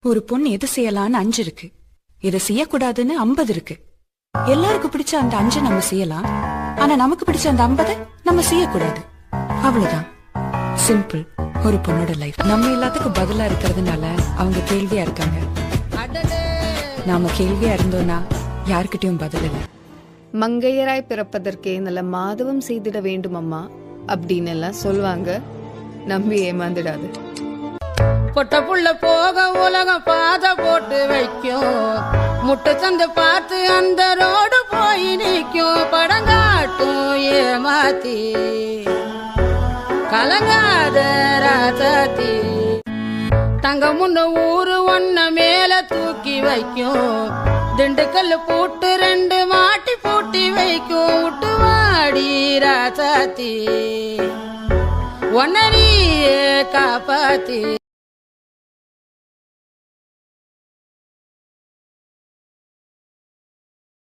ஒரு பொண்ணு எது செய்யலான்னு 5 இருக்கு, எதை செய்யக்கூடாதுன்னு 50 இருக்கு. எல்லாருக்கும் பிடிச்ச அந்த 5 நம்ம செய்யலாம், ஆனா நமக்கு பிடிச்ச அந்த 50 நம்ம செய்யக்கூடாது. அவ்வளவுதான். சிம்பிள். ஒரு பொண்ணோட லைஃப். நம்ம எல்லாத்துக்கும் பதிலா இருக்கிறதுனால அவங்க கேள்வியா இருக்காங்க. நாம கேள்வியா இருந்தோம்னா யாருக்கிட்டையும் பதில் இல்லை. மங்கையராய் பிறப்பதற்கே நல்ல மாதவம் செய்திட வேண்டும் அம்மா அப்படின்னு எல்லாம் சொல்லுவாங்க. நம்பி ஏமாந்துடாது. பொட்ட புள்ள போக உலகம் பாதை போட்டு வைக்கும். முட்டை சந்து பார்த்து அந்த ரோடு போய் நிற்கும். படங்காட்டும் ஏமாத்தி கலங்காத ராசாத்தி. தங்க முன்ன ஊரு ஒன்ன மேல தூக்கி வைக்கும். திண்டுக்கல் பூட்டு 2 மாட்டி பூட்டி வைக்கும். விட்டு வாடி ராசாத்தி ஒன்னரியே காப்பாத்தி.